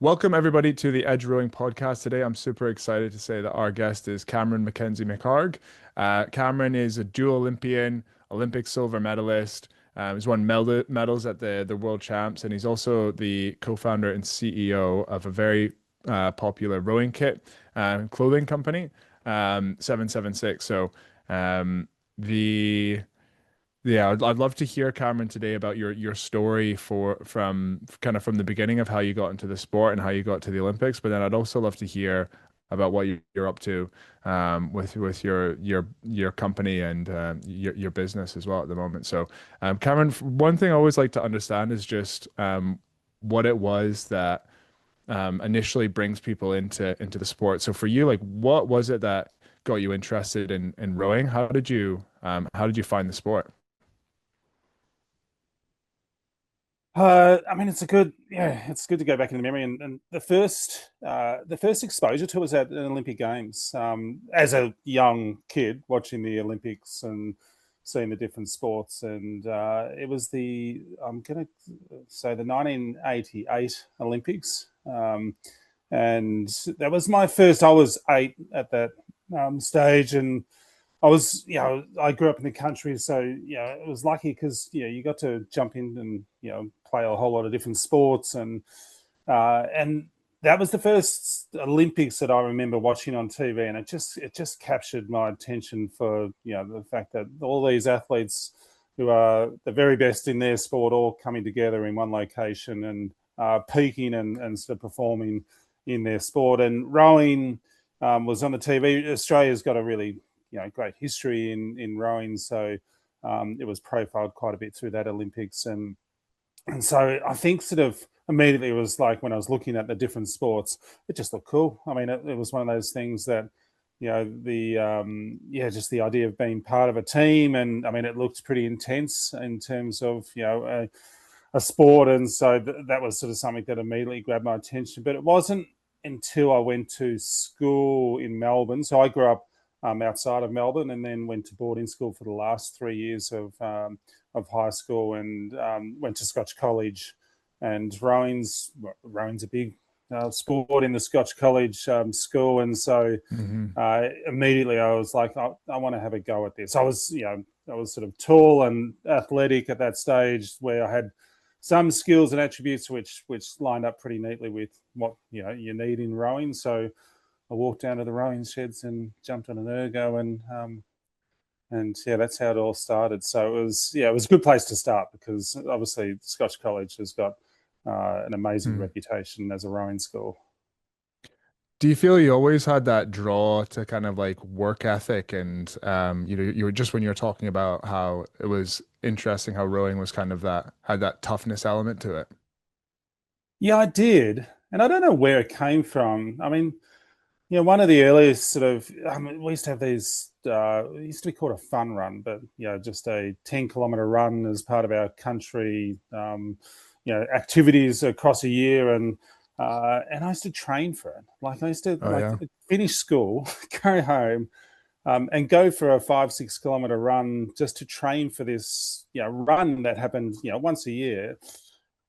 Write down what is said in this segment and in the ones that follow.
Welcome everybody to the Edge Rowing podcast today. I'm super excited to say that our guest is Cameron McKenzie McHarg. Cameron is a dual Olympian, Olympic silver medalist. He's won medals at the World Champs, and he's also the co-founder and CEO of a very popular rowing kit clothing company, 776. Um, the yeah, I'd love to hear, Cameron, today about your story from kind of from the beginning of how you got into the sport and how you got to the Olympics. But then I'd also love to hear about what you're up to with your company and your business as well at the moment. So, Cameron, one thing I always like to understand is just what it was that initially brings people into the sport. So for you, like, what was it that got you interested in rowing? How did you find the sport? It's good to go back in the memory. And the first exposure to it was at the Olympic Games. As a young kid watching the Olympics and seeing the different sports, and it was I'm going to say the 1988 Olympics, and that was my first. I was 8 at that stage, and I grew up in the country, so it was lucky because you got to jump in and play a whole lot of different sports, and that was the first Olympics that I remember watching on TV, and it just captured my attention for the fact that all these athletes who are the very best in their sport all coming together in one location and peaking and sort of performing in their sport. And rowing was on the TV. Australia's got a really great history in rowing, so it was profiled quite a bit through that Olympics, and so I think sort of immediately it was like when I was looking at the different sports, it just looked cool. I mean, it was one of those things that just the idea of being part of a team, and I mean, it looked pretty intense in terms of a sport, and so that was sort of something that immediately grabbed my attention. But it wasn't until I went to school in Melbourne. So I grew up outside of Melbourne, and then went to boarding school for the last 3 years of high school, and went to Scotch College. And rowing's a big sport in the Scotch College school, and so Hmm. immediately I was like, I want to have a go at this. I was sort of tall and athletic at that stage, where I had some skills and attributes which lined up pretty neatly with what you need in rowing. So I walked down to the rowing sheds and jumped on an ergo, and yeah, that's how it all started. So it was a good place to start, because obviously Scotch College has got an amazing reputation as a rowing school. Do you feel you always had that draw to kind of like work ethic and you were just when you were talking about how it was interesting how rowing was kind of that had that toughness element to it. Yeah, I did, and I don't know where it came from. I mean, one of the earliest sort of, we used to have these, it used to be called a fun run, but, just a 10-kilometer run as part of our country, activities across a year. And I used to train for it. Like, I used to Oh yeah. finish school, go home, and go for a 5-6 kilometer run just to train for this, run that happened, once a year.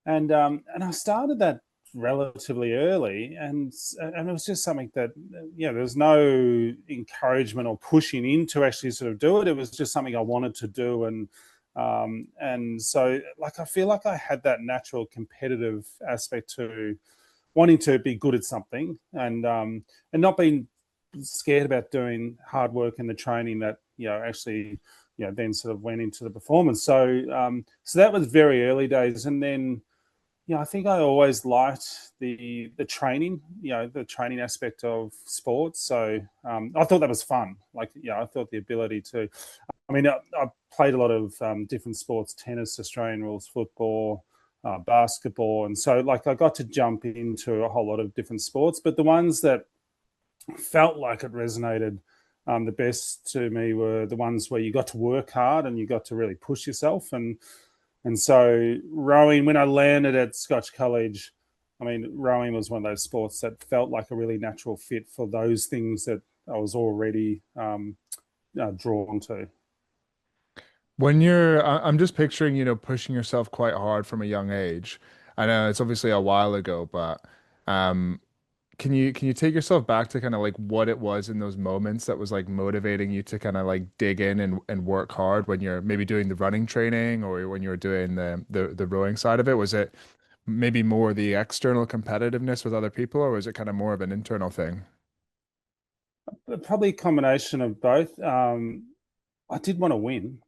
And I started that relatively early, and it was just something that there was no encouragement or pushing in to actually sort of do it. It was just something I wanted to do, and so, like, I feel like I had that natural competitive aspect to wanting to be good at something, and not being scared about doing hard work and the training that actually then sort of went into the performance. So that was very early days. And then I think I always liked the training, the training aspect of sports. So I thought that was fun. Like, I thought the ability to, I mean, I played a lot of different sports: tennis, Australian rules, football, basketball, and so, like, I got to jump into a whole lot of different sports. But the ones that felt like it resonated the best to me were the ones where you got to work hard and you got to really push yourself. And so rowing, when I landed at Scotch College, I mean, rowing was one of those sports that felt like a really natural fit for those things that I was already drawn to. I'm just picturing, pushing yourself quite hard from a young age. I know it's obviously a while ago, but Can you take yourself back to kind of like what it was in those moments that was like motivating you to kind of like dig in and work hard when you're maybe doing the running training or when you're doing the rowing side of it? Was it maybe more the external competitiveness with other people, or was it kind of more of an internal thing? Probably a combination of both. I did want to win.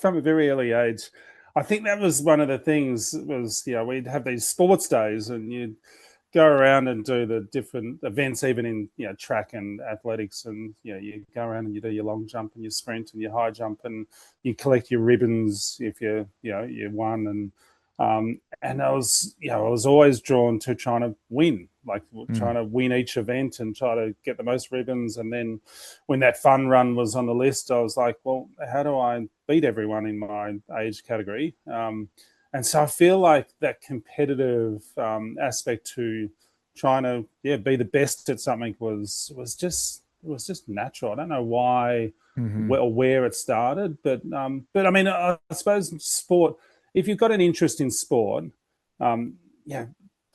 From a very early age. I think that was one of the things was, we'd have these sports days and you'd go around and do the different events, even in, track and athletics. And, you go around and you do your long jump and your sprint and your high jump and you collect your ribbons if you won. And I was always drawn to trying to win, like trying Mm, to win each event and try to get the most ribbons. And then when that fun run was on the list, I was like, well, how do I beat everyone in my age category? And so I feel like that competitive aspect to trying to be the best at something was just natural. I don't know why hmm or where it started, but I mean, I suppose sport. If you've got an interest in sport, um, yeah,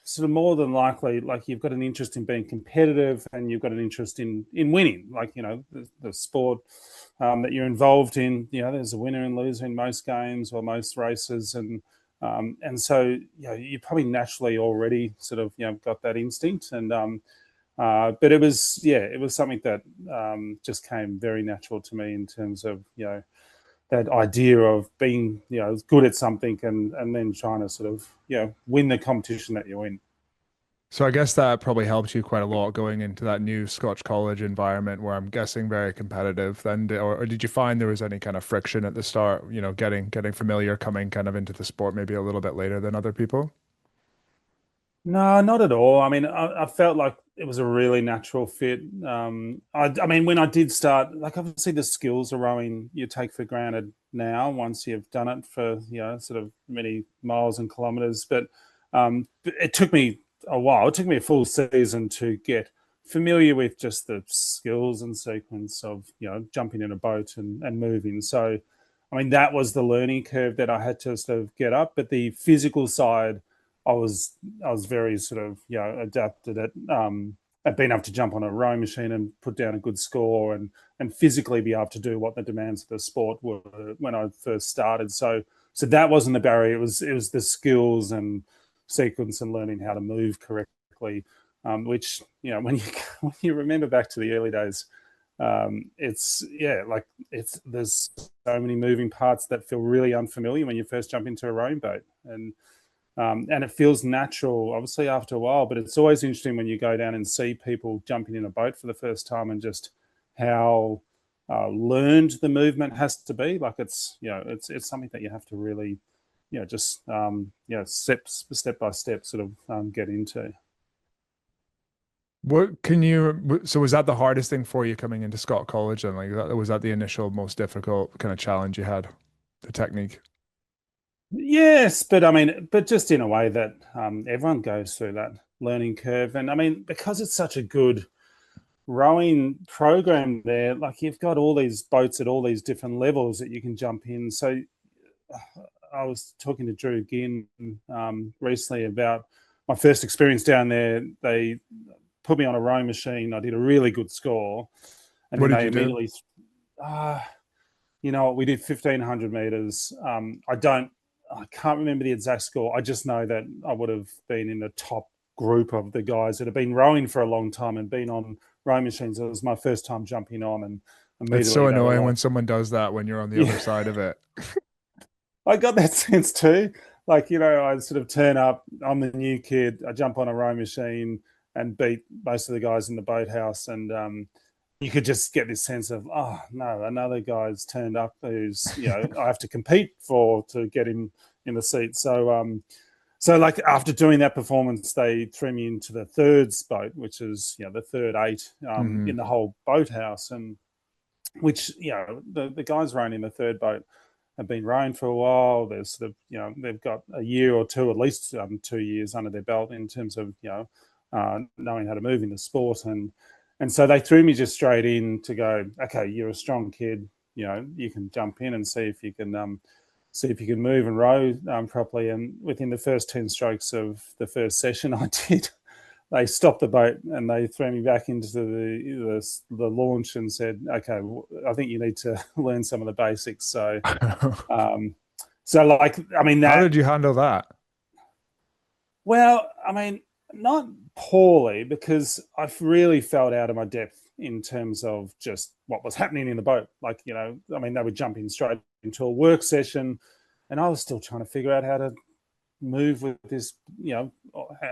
sort of more than likely, like you've got an interest in being competitive and you've got an interest in winning. Like the sport that you're involved in, there's a winner and loser in most games or most races, and so you probably naturally already sort of got that instinct, but it was something that just came very natural to me in terms of that idea of being good at something and then trying to sort of win the competition that you're in. So I guess that probably helped you quite a lot going into that new Scotch college environment where I'm guessing very competitive. Then, or did you find there was any kind of friction at the start, getting familiar, coming kind of into the sport maybe a little bit later than other people? No, not at all. I mean, I felt like it was a really natural fit. I mean, when I did start, like obviously the skills of rowing you take for granted now once you've done it for sort of many miles and kilometers. But it took me a while. It took me a full season to get familiar with just the skills and sequence of jumping in a boat and moving. So, I mean, that was the learning curve that I had to sort of get up. But the physical side I was I was very sort of adapted at being able to jump on a rowing machine and put down a good score and physically be able to do what the demands of the sport were when I first started. So that wasn't the barrier. It was the skills and sequence and learning how to move correctly, which when you when you remember back to the early days, it's like there's so many moving parts that feel really unfamiliar when you first jump into a rowing boat and it feels natural, obviously, after a while. But it's always interesting when you go down and see people jumping in a boat for the first time and just how learned the movement has to be. Like it's something that you have to really, just step by step, sort of get into. So was that the hardest thing for you coming into Scott College? And like, was that the initial most difficult kind of challenge you had, the technique? Yes, but I mean, but just in a way that everyone goes through that learning curve, and I mean, because it's such a good rowing program there, like you've got all these boats at all these different levels that you can jump in. So I was talking to Drew Ginn recently about my first experience down there. They put me on a rowing machine. I did a really good score, and What then did they you do? immediately, uh, we did 1,500 meters. I can't remember the exact score. I just know that I would have been in the top group of the guys that have been rowing for a long time and been on rowing machines. It was my first time jumping on, and It's immediately so they were annoying like, when someone does that when you're on the other "Yeah." side of it. I got that sense too. Like, I sort of turn up, I'm the new kid, I jump on a rowing machine and beat most of the guys in the boathouse. And you could just get this sense of, oh, no, another guy's turned up who's, I have to compete for to get him in the seat. So like after doing that performance, they threw me into the thirds boat, which is, the third eight in hmm the whole boathouse. And which, the guys rowing in the third boat have been rowing for a while. There's sort of, they've got a year or two, at least 2 years under their belt in terms of, knowing how to move in the sport. And so they threw me just straight in to go, okay, you're a strong kid, you can jump in and see if you can move and row properly. And within the first 10 strokes of the first session, I did. they stopped the boat and they threw me back into the launch and said, "Okay, I think you need to learn some of the basics." So, um, like, I mean, How that. did you handle that? Well, I mean, not poorly, because I've really felt out of my depth in terms of just what was happening in the boat. Like, I mean, they were jumping straight into a work session, and I was still trying to figure out how to move with this,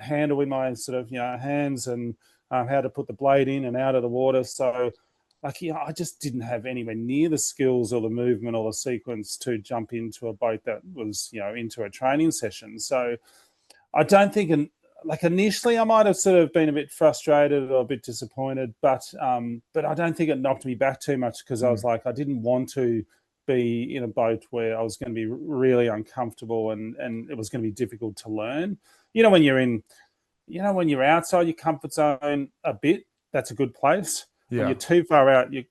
handle with my sort of, hands, and how to put the blade in and out of the water. So, like, I just didn't have anywhere near the skills or the movement or the sequence to jump into a boat that was, into a training session. So I don't think, like, initially I might have sort of been a bit frustrated or a bit disappointed, but I don't think it knocked me back too much, because I was Mm. like, I didn't want to be in a boat where I was going to be really uncomfortable, and it was going to be difficult to learn. When you're in, when you're outside your comfort zone a bit, that's a good place. When you're Yeah. too far out your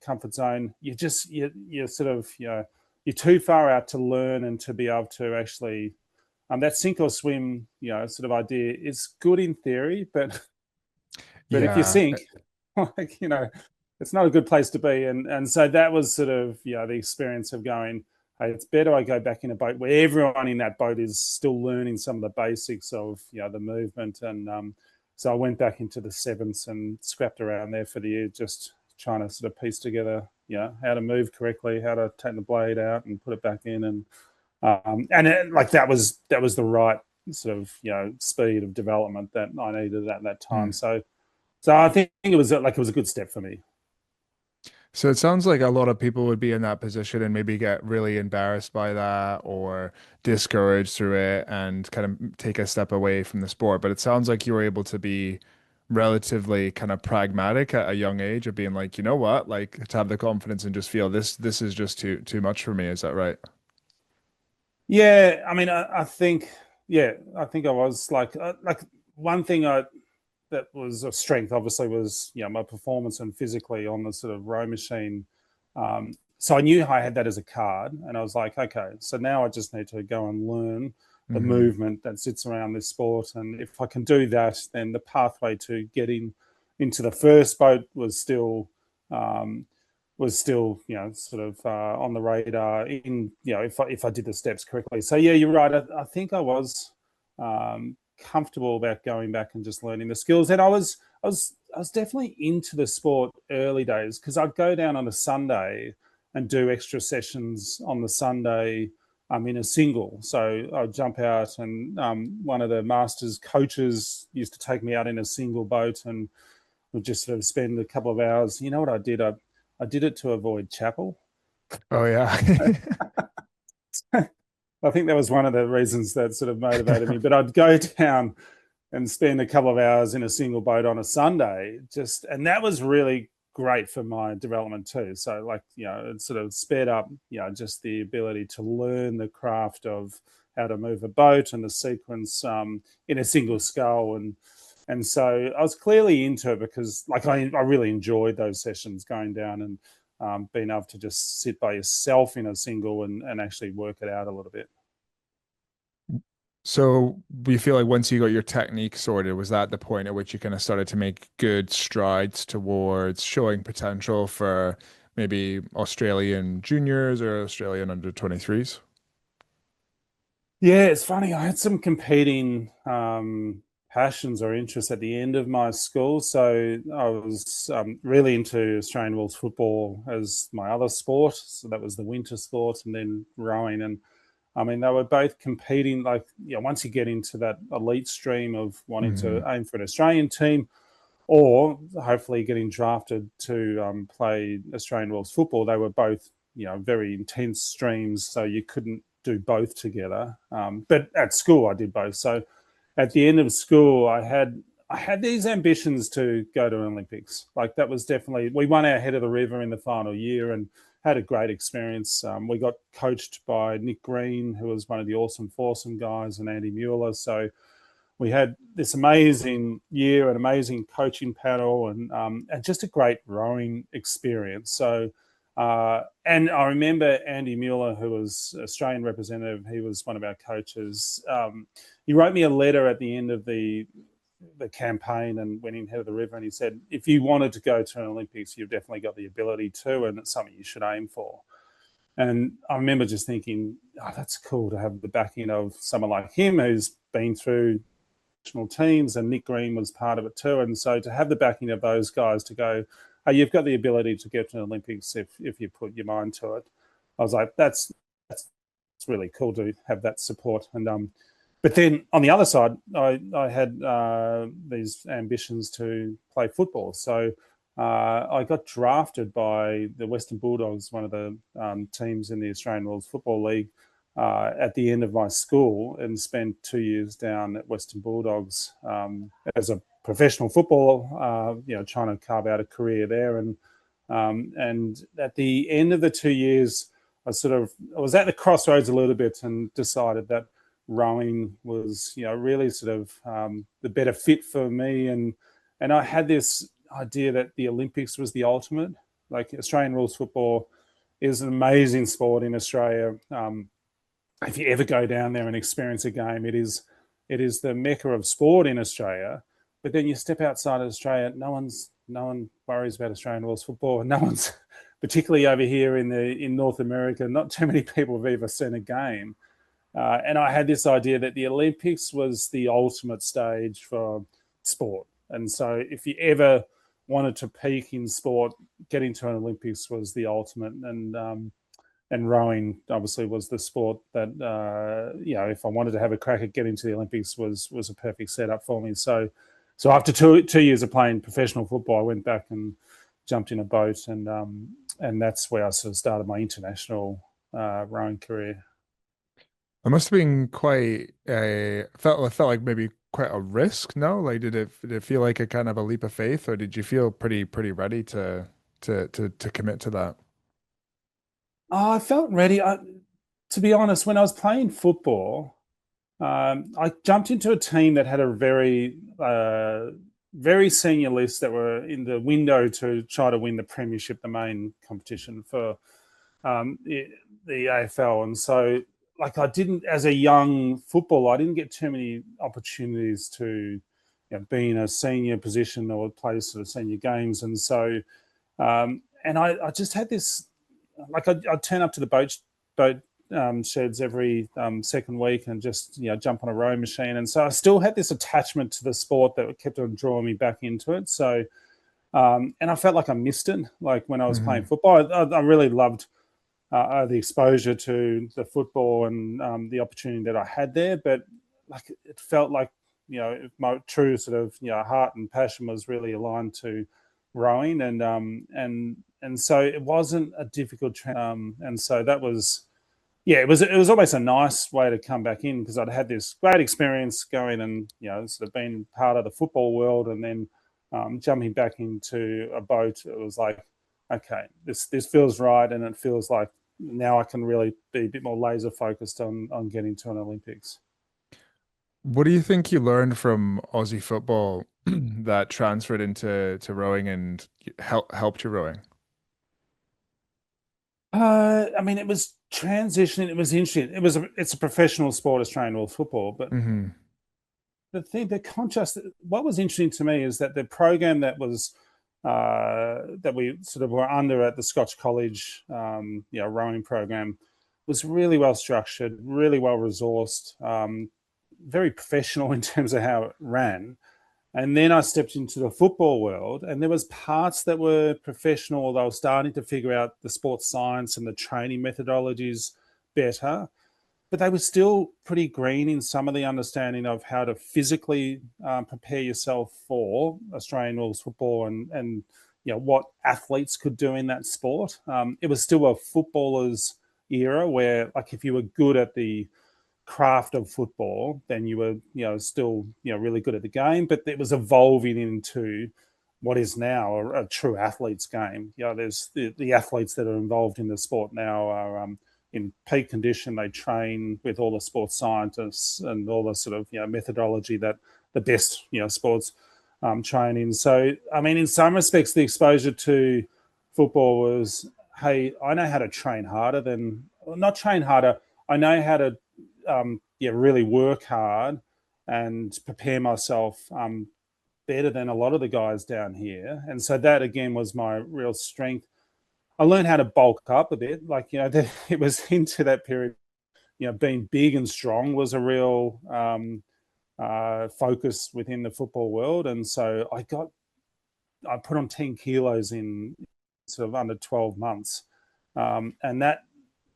comfort zone, you're sort of, you're too far out to learn and to be able to actually, that sink or swim, sort of idea is good in theory, but if you Yeah. sink, like, it's not a good place to be. And so that was sort of, the experience of going, hey, it's better I go back in a boat where everyone in that boat is still learning some of the basics of, the movement. And so I went back into the sevens and scrapped around there for the year, just trying to sort of piece together, how to move correctly, how to take the blade out and put it back in. And like, that was the right sort of, speed of development that I needed at that time. Mm. So I think it was a good step for me. So it sounds like a lot of people would be in that position and maybe get really embarrassed by that or discouraged through it and kind of take a step away from the sport. But it sounds like you were able to be relatively kind of pragmatic at a young age of being like, you know what, like to have the confidence and just feel this is just too much for me. Is that right? Yeah, I mean, I think, yeah, I think I was like one thing that was a strength, obviously, was, my performance and physically on the sort of row machine. So I knew I had that as a card, and I was like, okay, so now I just need to go and learn the Hmm. movement that sits around this sport, and if I can do that, then the pathway to getting into the first boat um, was still, sort of on the radar. In, if I did the steps correctly. So yeah, you're right. I think I was comfortable about going back and just learning the skills. And I was definitely into the sport early days, because I'd go down on a Sunday and do extra sessions on the Sunday, in a single. So I'd jump out, and one of the masters coaches used to take me out in a single boat, and would just sort of spend a couple of hours. You know what I did? I did it to avoid chapel. Oh yeah. I think that was one of the reasons that sort of motivated me. But I'd go down and spend a couple of hours in a single boat on a Sunday, and that was really great for my development too. So, like, it sort of sped up, just the ability to learn the craft of how to move a boat and the sequence, in a single scull. And so I was clearly into it, because, like, I really enjoyed those sessions, going down and being able to just sit by yourself in a single, and actually work it out a little bit. So you feel like once you got your technique sorted, was that the point at which you kind of started to make good strides towards showing potential for maybe Australian juniors or Australian under 23s? Yeah, it's funny. I had some competing passions or interests at the end of my school. So I was really into Australian rules football as my other sport. So that was the winter sport, and then rowing. And I mean, they were both competing. Like, once you get into that elite stream of wanting to Hmm. aim for an Australian team, or hopefully getting drafted to play Australian rules football, they were both, very intense streams. So you couldn't do both together. But at school, I did both. So at the end of school, I had these ambitions to go to Olympics. Like, that was definitely, we won our head of the river in the final year and had a great experience. We got coached by Nick Green, who was one of the awesome foursome guys, and Andy Mueller. So we had this amazing year, an amazing coaching panel, and just a great rowing experience. So, and I remember Andy Mueller, who was Australian representative. He was one of our coaches. He wrote me a letter at the end of the the campaign and went in head of the river. And he said, if you wanted to go to an Olympics, you've definitely got the ability to, and it's something you should aim for. And I remember just thinking, oh, that's cool to have the backing of someone like him who's been through national teams, and Nick Green was part of it too. And so to have the backing of those guys to go, oh, you've got the ability to get to an Olympics if you put your mind to it. I was like, that's really cool to have that support. And but then on the other side, I had these ambitions to play football. So I got drafted by the Western Bulldogs, one of the teams in the Australian Rules Football League, at the end of my school, and spent 2 years down at Western Bulldogs as a professional footballer, trying to carve out a career there. And at the end of the 2 years, I was at the crossroads a little bit and decided that rowing was, really sort of the better fit for me. And I had this idea that the Olympics was the ultimate. Like, Australian rules football is an amazing sport in Australia. If you ever go down there and experience a game, it is the mecca of sport in Australia. But then you step outside of Australia, no one worries about Australian rules football. No one's, particularly over here in North America, not too many people have even seen a game. And I had this idea that the Olympics was the ultimate stage for sport. And so if you ever wanted to peak in sport, getting to an Olympics was the ultimate. And rowing obviously was the sport that, if I wanted to have a crack at getting to the Olympics, was a perfect setup for me. So after two years of playing professional football, I went back and jumped in a boat, and that's where I sort of started my international rowing career. It must have been quite a felt like maybe quite a risk, no? Like did it feel like a kind of a leap of faith, or did you feel pretty ready to commit to that? Oh, I felt ready. To be honest, when I was playing football, I jumped into a team that had a very senior list that were in the window to try to win the premiership, the main competition for the AFL. And so, like, I didn't, as a young footballer, I didn't get too many opportunities to be in a senior position or play sort of senior games. And so, and I just had this, like, I'd turn up to the boat sheds every second week and just jump on a rowing machine. And so I still had this attachment to the sport that kept on drawing me back into it. So and I felt like I missed it. Like, when I was playing Hmm. football, I really loved the exposure to the football and the opportunity that I had there. But, like, it felt like my true sort of heart and passion was really aligned to rowing, and so it wasn't a difficult and so that was, yeah, it was almost a nice way to come back in, because I'd had this great experience going and sort of being part of the football world, and then jumping back into a boat. It was like, okay, this feels right, and it feels like now I can really be a bit more laser focused on getting to an Olympics. What do you think you learned from Aussie football that transferred into rowing and helped your rowing? I mean, it was transitioning. It was interesting. It's a professional sport, Australian rules football, but Hmm. the contrast, what was interesting to me is that the program that we sort of were under at the Scotch College, rowing program, was really well structured, really well resourced, very professional in terms of how it ran. And then I stepped into the football world, and there was parts that were professional. They were starting to figure out the sports science and the training methodologies better, but they were still pretty green in some of the understanding of how to physically prepare yourself for Australian rules football, and what athletes could do in that sport. It was still a footballer's era where, like, if you were good at the craft of football, then you were still really good at the game. But it was evolving into what is now a true athlete's game. There's the athletes that are involved in the sport now are in peak condition. They train with all the sports scientists and all the sort of methodology that the best sports train in. So, I mean, in some respects, the exposure to football was, hey, I know how to train harder than, well, not train harder. I know how to really work hard and prepare myself better than a lot of the guys down here. And so that again was my real strength. I learned how to bulk up a bit. Like, it was into that period, being big and strong was a real focus within the football world. And so I put on 10 kilos in sort of under 12 months. And that,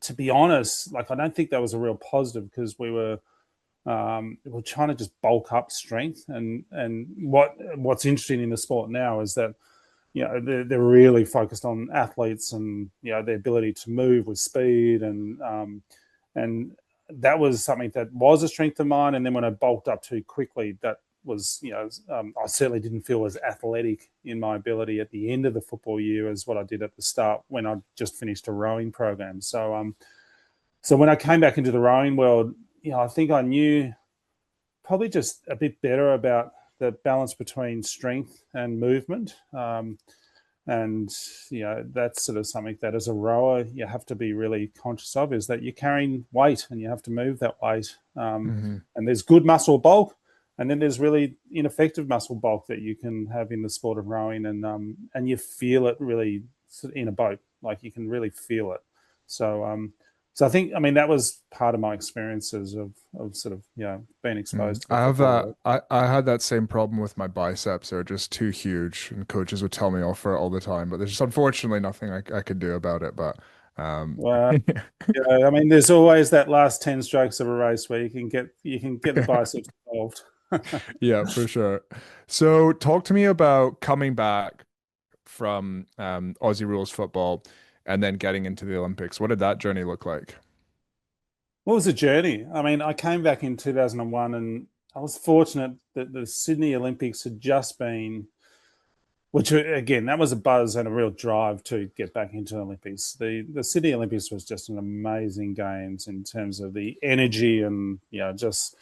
to be honest, like, I don't think that was a real positive, because we're trying to just bulk up strength. And what's interesting in the sport now is that, they're really focused on athletes and, their ability to move with speed. And that was something that was a strength of mine. And then when I bulked up too quickly, that was, I certainly didn't feel as athletic in my ability at the end of the football year as what I did at the start when I just finished a rowing program. So, so when I came back into the rowing world, I think I knew probably just a bit better about the balance between strength and movement. And, that's sort of something that as a rower, you have to be really conscious of, is that you're carrying weight and you have to move that weight. And there's good muscle bulk, and then there's really ineffective muscle bulk that you can have in the sport of rowing. And you feel it really in a boat, like you can really feel it. So I think, that was part of my experiences of sort of, being exposed to the I have football that. world. I had that same problem with my biceps. They're just too huge, and coaches would tell me off for it all the time. But there's just unfortunately nothing I could do about it. But Well, there's always that last 10 strokes of a race where you can get the biceps involved. yeah, for sure. So talk to me about coming back from Aussie rules football and then getting into the Olympics. What did that journey look like? What was the journey? I came back in 2001, and I was fortunate that the Sydney Olympics had just been, which again, that was a buzz and a real drive to get back into the Olympics. The Sydney Olympics was just an amazing games in terms of the energy and, just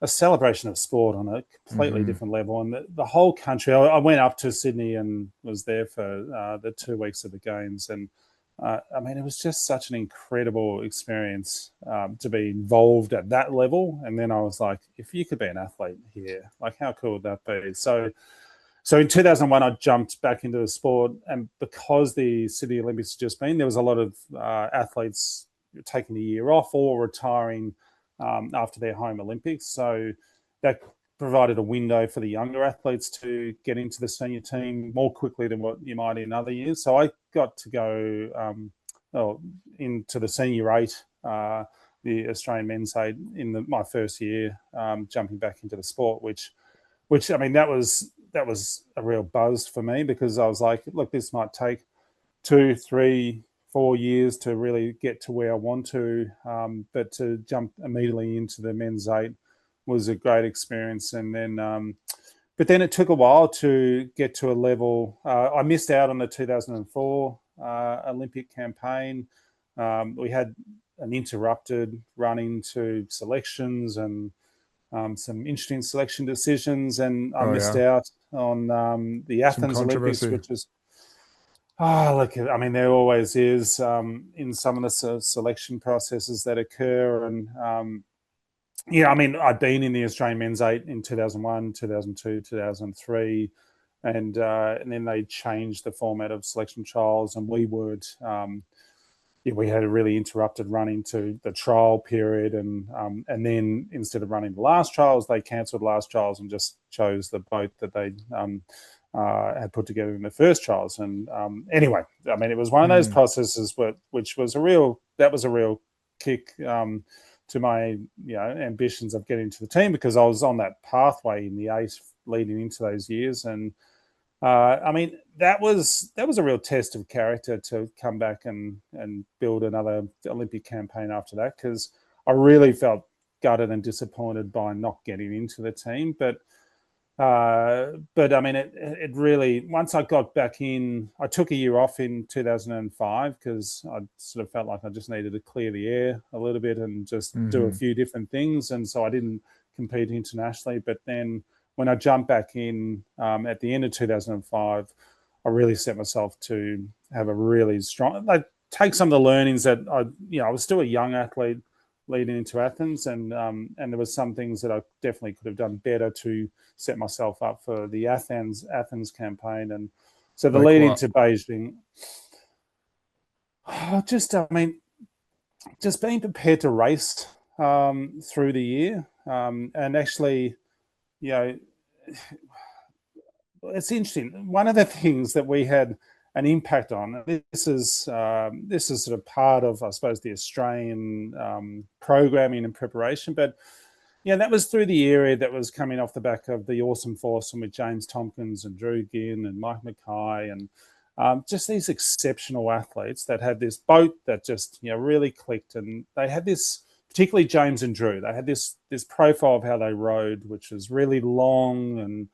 a celebration of sport on a completely different level. And the whole country, I went up to Sydney and was there for the 2 weeks of the games. And it was just such an incredible experience to be involved at that level. And then I was like, if you could be an athlete here, like, how cool would that be? So in 2001, I jumped back into the sport, and because the Sydney Olympics had just been, there was a lot of athletes taking a year off or retiring after their home Olympics. So that provided a window for the younger athletes to get into the senior team more quickly than what you might in other years. So I got to go into the senior eight, the Australian men's eight, in my first year, jumping back into the sport, which that was a real buzz for me, because I was like, look, this might take 2, 3, 4 years to really get to where I want to, but to jump immediately into the men's eight was a great experience. And then, but then it took a while to get to a level. I missed out on the 2004 Olympic campaign. We had an interrupted run into selections and some interesting selection decisions, and I Oh missed yeah, out on the some Athens Olympics, controversy. which is, look, there always is in some of the selection processes that occur. And I'd been in the Australian men's eight in 2001, 2002, 2003, and then they changed the format of selection trials, and we weren't. We had a really interrupted run into the trial period, and then instead of running the last trials, they cancelled last trials and just chose the boat that they had put together in the first trials. And anyway, it was one of those processes which was a real kick to my ambitions of getting to the team, because I was on that pathway in the eight leading into those years. And that was a real test of character to come back and build another Olympic campaign after that, because I really felt gutted and disappointed by not getting into the team. But it really, once I got back in, I took a year off in 2005 because I sort of felt like I just needed to clear the air a little bit and just do a few different things. And so I didn't compete internationally. But then when I jumped back in at the end of 2005, I really set myself to have a really strong, take some of the learnings that I was still a young athlete. leading into Athens, and there was some things that I definitely could have done better to set myself up for the Athens campaign. And so the Like lead what? into Beijing, I mean, just being prepared to race through the year, and actually, you know, it's interesting. One of the things that we had an impact on, this is sort of part of, I suppose, the Australian programming and preparation, but yeah, that was through the era that was coming off the back of the awesome foursome with James Tompkins and Drew Ginn and Mike Mackay, and just these exceptional athletes that had this boat that just really clicked, and they had this, particularly James and Drew, they had this profile of how they rode, which was really long, and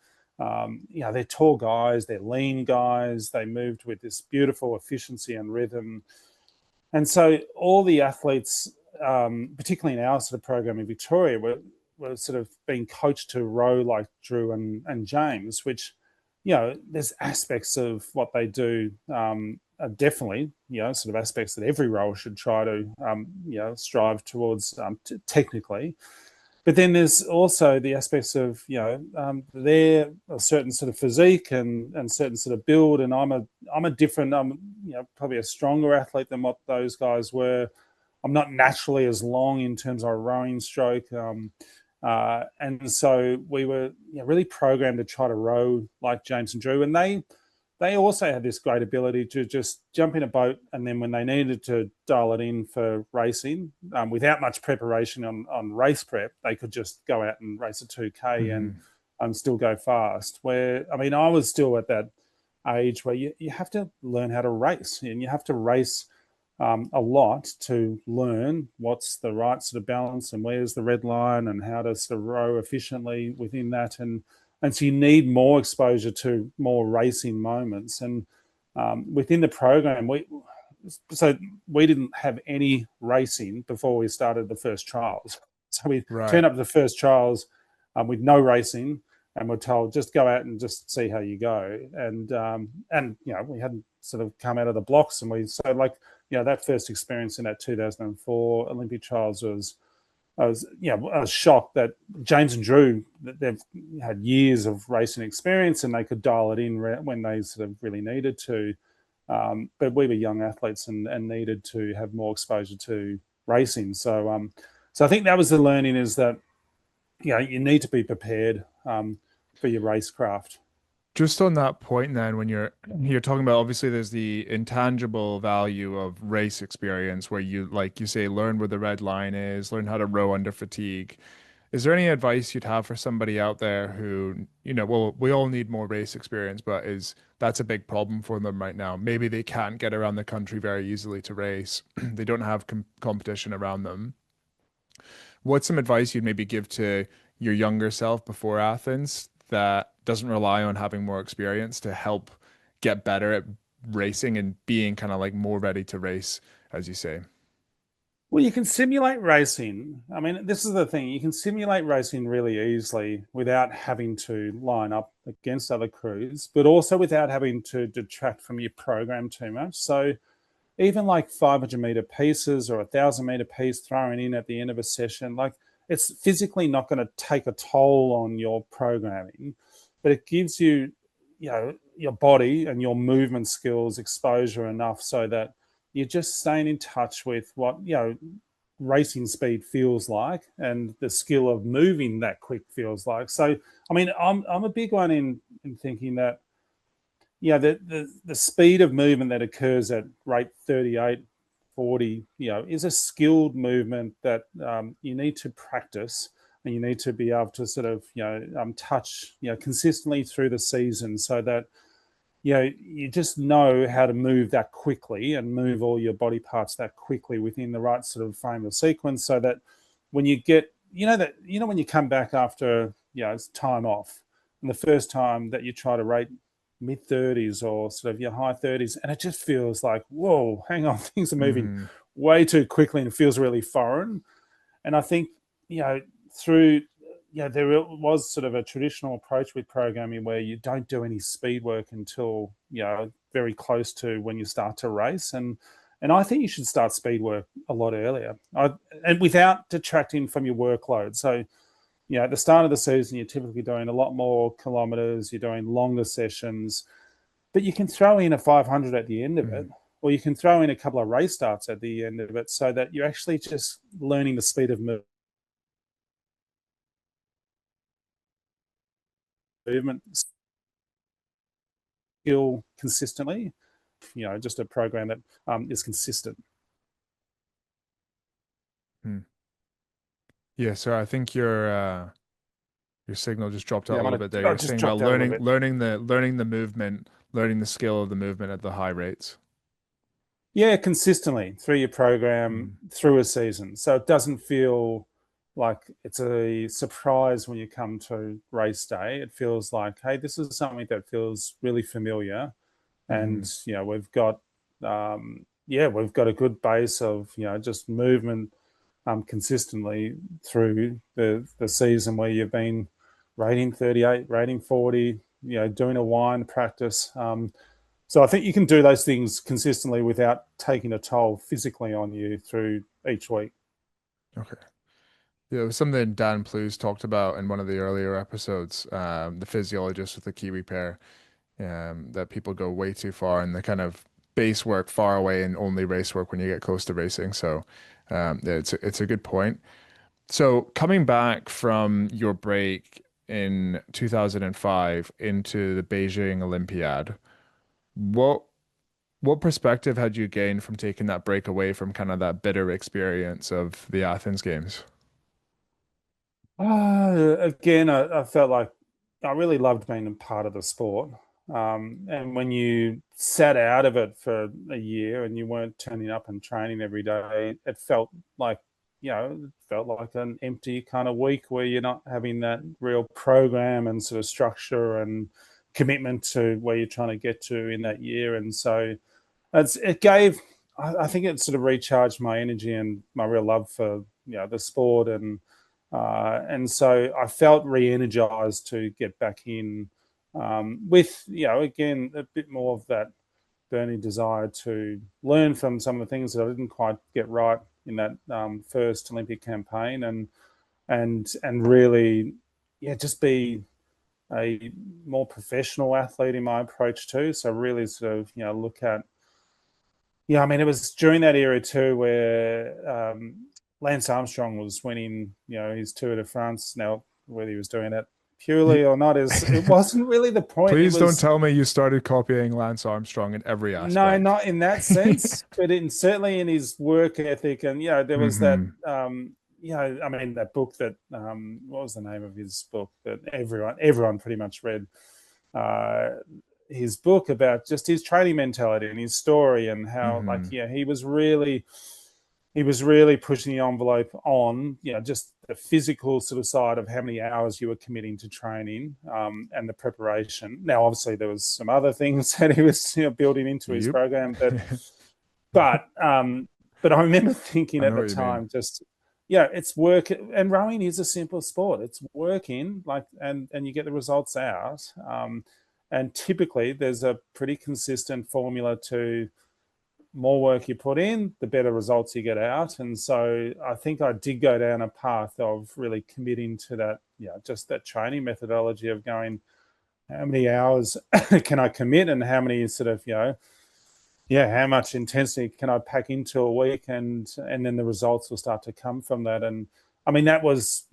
they're tall guys, they're lean guys, they moved with this beautiful efficiency and rhythm, and so all the athletes, particularly in our sort of program in Victoria, were sort of being coached to row like Drew and James, which, there's aspects of what they do, are definitely, sort of aspects that every rower should try to, strive towards technically. But then there's also the aspects of, they're a certain sort of physique and certain sort of build, and I'm a different, probably a stronger athlete than what those guys were. I'm not naturally as long in terms of a rowing stroke, and so we were really programmed to try to row like James and Drew, and they also had this great ability to just jump in a boat, and then when they needed to dial it in for racing, without much preparation on race prep, they could just go out and race a 2K Hmm. and still go fast. Where, I mean, I was still at that age where you have to learn how to race, and you have to race a lot to learn what's the right sort of balance and where's the red line and how to sort of row efficiently within that. And so you need more exposure to more racing moments. And within the program, we didn't have any racing before we started the first trials. So we Right. turned up to the first trials with no racing, and we're told just go out and just see how you go. And we hadn't sort of come out of the blocks, and that first experience in that 2004 Olympic trials I was shocked that James and Drew, they've had years of racing experience and they could dial it in when they sort of really needed to. But we were young athletes and needed to have more exposure to racing. So I think that was the learning, is that you need to be prepared for your racecraft. Just on that point, then, when you're talking about, obviously there's the intangible value of race experience where you, like you say, learn where the red line is, learn how to row under fatigue. Is there any advice you'd have for somebody out there who, well, we all need more race experience, but is that's a big problem for them right now? Maybe they can't get around the country very easily to race. They don't have competition around them. What's some advice you'd maybe give to your younger self before Athens that doesn't rely on having more experience to help get better at racing and being kind of like more ready to race, as you say? Well, you can simulate racing. I mean, this is the thing. You can simulate racing really easily without having to line up against other crews, but also without having to detract from your program too much. So even like 500-meter pieces or 1,000-meter piece thrown in at the end of a session, like, it's physically not going to take a toll on your programming, but it gives you, your body and your movement skills exposure enough so that you're just staying in touch with what, racing speed feels like and the skill of moving that quick feels like. So, I mean, I'm a big one in thinking that, the speed of movement that occurs at rate 38, 40, is a skilled movement that you need to practice, and you need to be able to sort of, touch, consistently through the season, so that, you just know how to move that quickly and move all your body parts that quickly within the right sort of frame of sequence, so that when you get, when you come back after, time off, and the first time that you try to rate mid 30s or sort of your high 30s, and it just feels like, whoa, hang on, things are moving Hmm. way too quickly and it feels really foreign. And I think, through, there was sort of a traditional approach with programming where you don't do any speed work until, very close to when you start to race. And I think you should start speed work a lot earlier, and without detracting from your workload. So, at the start of the season, you're typically doing a lot more kilometers, you're doing longer sessions, but you can throw in a 500 at the end of it, Mm. or you can throw in a couple of race starts at the end of it, so that you're actually just learning the speed of movement skill consistently. Just a program that is consistent. Mm. Yeah, so I think your signal just dropped out Yeah, a little bit there. I You're just saying about dropped out a little bit. learning the movement, learning the skill of the movement at the high rates. Yeah, consistently through your program, Mm. through a season. So it doesn't feel like it's a surprise when you come to race day. It feels like, hey, this is something that feels really familiar. And, Hmm. we've got a good base of, just movement consistently through the season where you've been rating 38, rating 40, doing a wind practice. So I think you can do those things consistently without taking a toll physically on you through each week. Okay. Yeah, it was something Dan Plews talked about in one of the earlier episodes, the physiologist with the Kiwi pair, that people go way too far and the kind of base work far away and only race work when you get close to racing. So yeah, it's a good point. So coming back from your break in 2005 into the Beijing Olympiad, what what perspective had you gained from taking that break away from kind of that bitter experience of the Athens Games? Again, I felt like I really loved being a part of the sport. And when you sat out of it for a year and you weren't turning up and training every day, it felt like, it felt like an empty kind of week where you're not having that real program and sort of structure and commitment to where you're trying to get to in that year. And so it gave, I think it sort of recharged my energy and my real love for, the sport. And so I felt re-energized to get back in with, again, a bit more of that burning desire to learn from some of the things that I didn't quite get right in that first Olympic campaign, and really, just be a more professional athlete in my approach too. So really sort of, look at, I mean, it was during that era too where Lance Armstrong was winning, his Tour de France. Now, whether he was doing it You, purely or not is, it wasn't really the point. It please don't was, tell me you started copying Lance Armstrong in every no, aspect. not in that sense, but certainly in his work ethic. And, there was that, Hmm. I mean, that book that, what was the name of his book that everyone pretty much read? Uh, his book about just his training mentality and his story, and how, like, Hmm. he was really pushing the envelope on, just the physical sort of side of how many hours you were committing to training, and the preparation. Now, obviously, there was some other things that he was, building into his Yep. program, but but I remember thinking I at know the what you mean. time, just, it's work, and rowing is a simple sport. It's working, like, and you get the results out. And typically, there's a pretty consistent formula to more work you put in, the better results you get out. And so I think I did go down a path of really committing to that, just that training methodology of going, how many hours can I commit, and how many sort of, how much intensity can I pack into a week, and then the results will start to come from that. And I mean, that was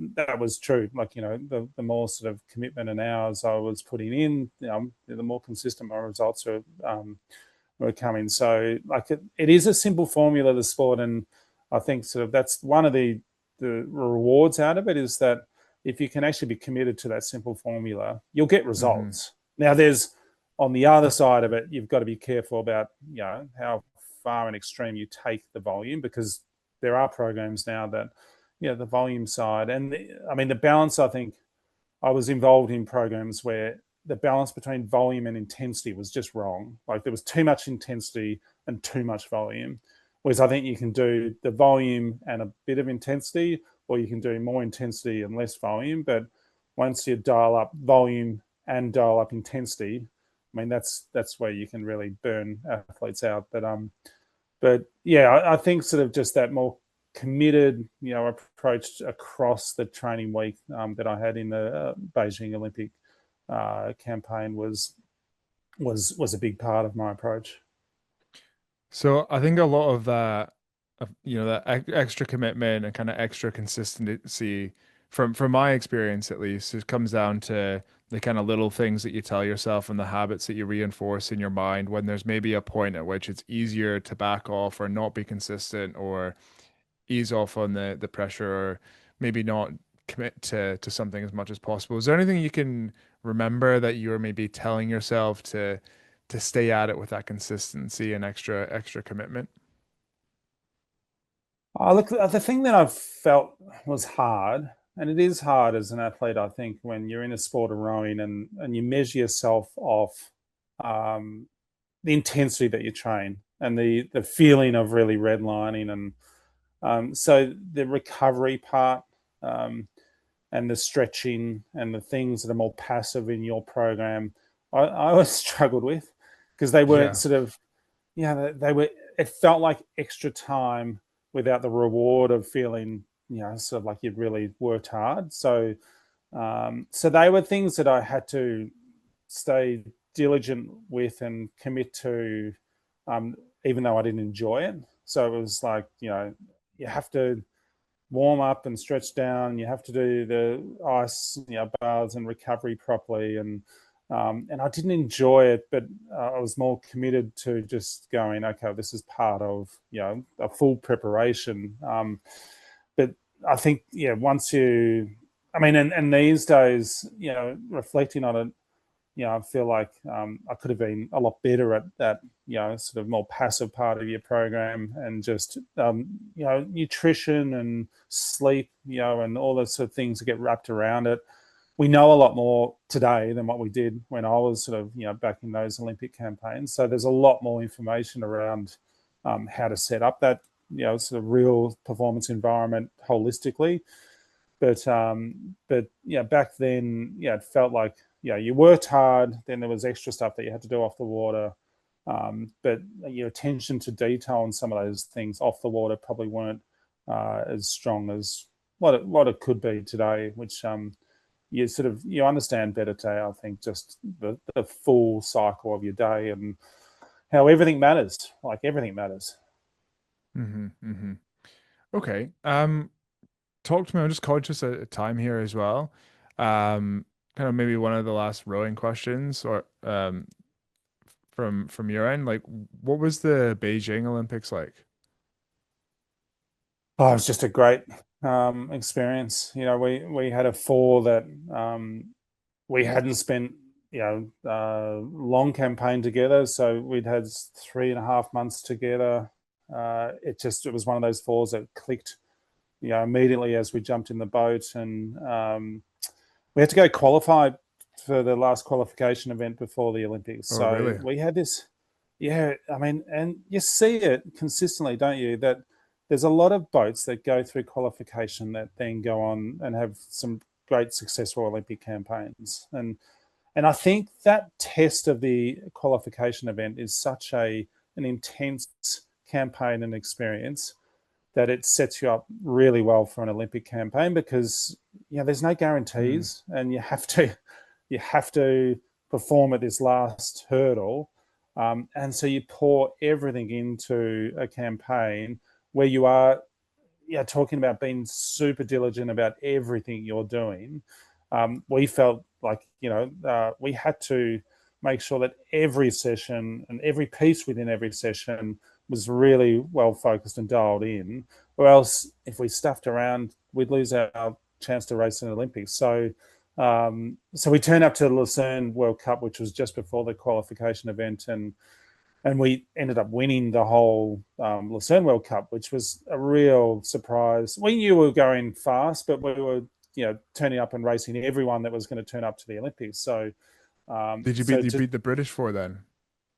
true. Like, the more sort of commitment and hours I was putting in, the more consistent my results were coming. So, like, it is a simple formula, the sport, and I think sort of that's one of the rewards out of it, is that if you can actually be committed to that simple formula, you'll get Hmm. results. Now, there's, on the other side of it, you've got to be careful about, how far and extreme you take the volume, because there are programs now that, the volume side, and I mean, the balance. I think I was involved in programs where the balance between volume and intensity was just wrong. Like, there was too much intensity and too much volume. Whereas I think you can do the volume and a bit of intensity, or you can do more intensity and less volume. But once you dial up volume and dial up intensity, I mean, that's where you can really burn athletes out. But But yeah, I think sort of just that more committed, approach across the training week that I had in the Beijing Olympic campaign was a big part of my approach. So I think a lot of that, that extra commitment and kind of extra consistency, from my experience at least, it comes down to the kind of little things that you tell yourself and the habits that you reinforce in your mind when there's maybe a point at which it's easier to back off or not be consistent or ease off on the pressure or maybe not commit to something as much as possible. Is there anything you can remember that you were maybe telling yourself to stay at it with that consistency and extra commitment? Look, the thing that I've felt was hard, and it is hard as an athlete, I think, when you're in a sport of rowing and you measure yourself off um, the intensity that you train and the feeling of really redlining, and so the recovery part, um, and the stretching and the things that are more passive in your program, I always struggled with because they weren't Yeah. sort of, they were, it felt like extra time without the reward of feeling, sort of like you'd really worked hard. So they were things that I had to stay diligent with and commit to, even though I didn't enjoy it. So it was like, you have to warm up and stretch down. You have to do the ice, baths and recovery properly. And I didn't enjoy it, but I was more committed to just going, okay, this is part of a full preparation. But I think once you, I mean, and these days, reflecting on it, I feel like I could have been a lot better at that, sort of more passive part of your program and just, nutrition and sleep, and all those sort of things that get wrapped around it. We know a lot more today than what we did when I was sort of, back in those Olympic campaigns. So there's a lot more information around how to set up that, sort of real performance environment holistically. But yeah, back then, it felt like you worked hard. Then there was extra stuff that you had to do off the water. But your attention to detail on some of those things off the water probably weren't as strong as what it could be today. Which you sort of you understand better today. I think just the full cycle of your day and how everything matters. Like everything matters. Mm-hmm. Okay. Talk to me. I'm just conscious of time here as well. Kind of maybe one of the last rowing questions or from your end. Like, what was the Beijing Olympics like? Oh, it was just a great experience. We had a four that we hadn't spent long campaign together, so we'd had 3.5 months together. It was one of those fours that clicked immediately as we jumped in the boat, and we had to go qualify for the last qualification event before the Olympics. Oh, So really? we had this, yeah, I mean, and you see it consistently, don't you? That there's a lot of boats that go through qualification that then go on and have some great successful Olympic campaigns. And I think that test of the qualification event is such an intense campaign and experience that it sets you up really well for an Olympic campaign because there's no Mm, guarantees, and you have to perform at this last hurdle, and so you pour everything into a campaign where you are talking about being super diligent about everything you're doing. We felt like we had to make sure that every session and every piece within every session was really well focused and dialed in, or else if we stuffed around, we'd lose our chance to race in the Olympics. So we turned up to the Lucerne World Cup, which was just before the qualification event, and we ended up winning the whole Lucerne World Cup, which was a real surprise. We knew we were going fast, but we were, turning up and racing everyone that was going to turn up to the Olympics. So, Did so you to beat the British for then?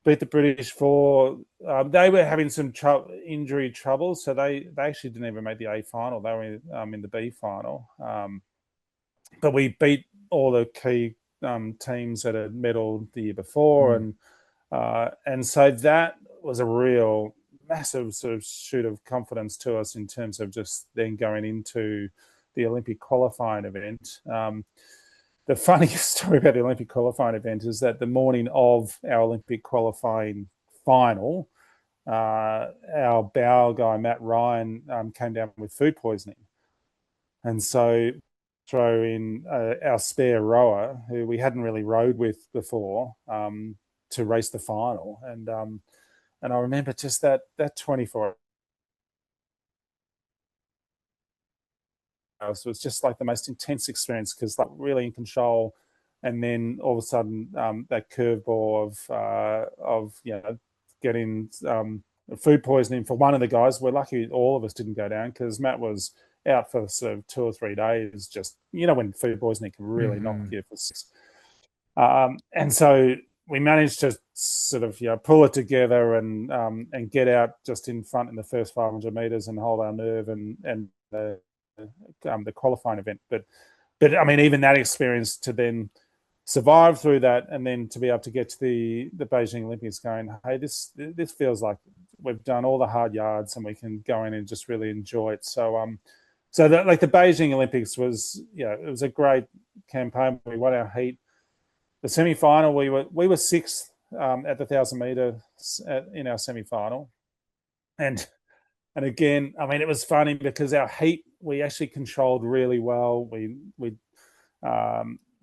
beat the British for, they were having some injury trouble, so they actually didn't even make the A final. They were in the B final, but we beat all the key teams that had medalled the year before, Mm, and so that was a real massive sort of shoot of confidence to us in terms of just then going into the Olympic qualifying event. The funniest story about the Olympic qualifying event is that the morning of our Olympic qualifying final, our bow guy, Matt Ryan, came down with food poisoning. And so throw in our spare rower, who we hadn't really rowed with before, to race the final. And I remember just that 24 hours was just like the most intense experience, because like really in control. And then all of a sudden, that curveball of getting food poisoning for one of the guys. We're lucky all of us didn't go down, because Matt was out for sort of 2 or 3 days. Just when food poisoning can really knock you for 6. And so we managed to sort of pull it together and get out just in front in the first 500 meters and hold our nerve and the qualifying event. But I mean, even that experience to then survive through that, and then to be able to get to the Beijing Olympics going, hey, this feels like we've done all the hard yards and we can go in and just really enjoy it. So like the Beijing Olympics was, it was a great campaign. We won our heat. The semi-final, we were 6th at the 1,000 meters in our semi-final, and again, I mean, it was funny because our heat we actually controlled really well.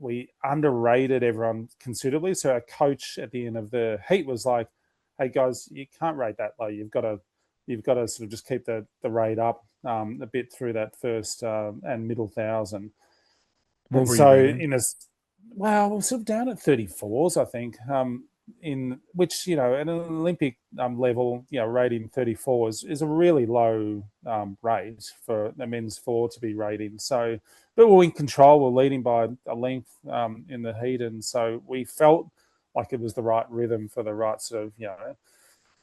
We underrated everyone considerably. So our coach at the end of the heat was like, "Hey guys, you can't rate that low. You've got to sort of just keep the rate up a bit through that first and middle 1,000." What And were you so rating? we're sort of down at 34s, I think. In which at an Olympic level, rating 34 is a really low rate for the men's 4 to be rating. So, but we're in control. We're leading by a length in the heat, and so we felt like it was the right rhythm for the right sort of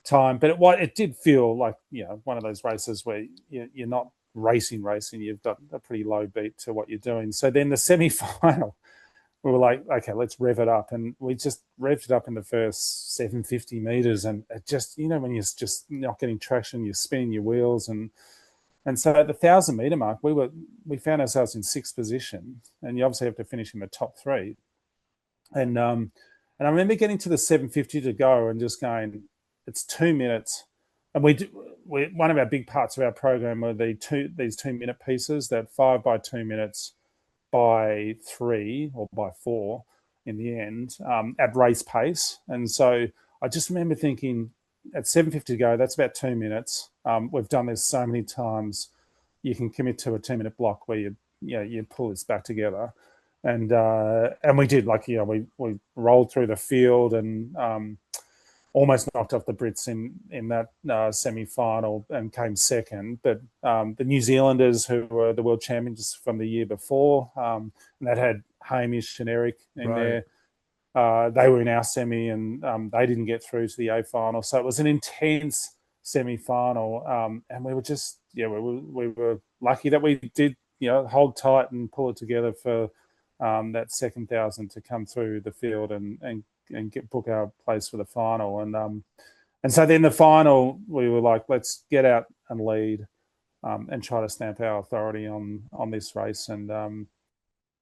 time. But it did feel like one of those races where you're not racing. You've got a pretty low beat to what you're doing. So then the semi-final, we were like, okay, let's rev it up. And we just revved it up in the first 750 meters. And it just, when you're just not getting traction, you're spinning your wheels. And so at the 1,000 meter mark, we found ourselves in 6th position. And you obviously have to finish in the top 3. And I remember getting to the 750 to go and just going, it's 2 minutes. And one of our big parts of our program were these 2-minute pieces, that 5 by 2 minutes by 3 or by 4 in the end at race pace. And so I just remember thinking at 750 to go, that's about 2 minutes. We've done this so many times. You can commit to a 2-minute block where you pull this back together. And we did, we rolled through the field and almost knocked off the Brits in that semi-final and came second. But the New Zealanders, who were the world champions from the year before, and that had Hamish and Eric in there, they were in our semi, and they didn't get through to the A final. So it was an intense semi-final, and we were just, we were lucky that we did, hold tight and pull it together for that second 1,000 to come through the field and book our place for the final. And so then the final, we were like, let's get out and lead and try to stamp our authority on this race. And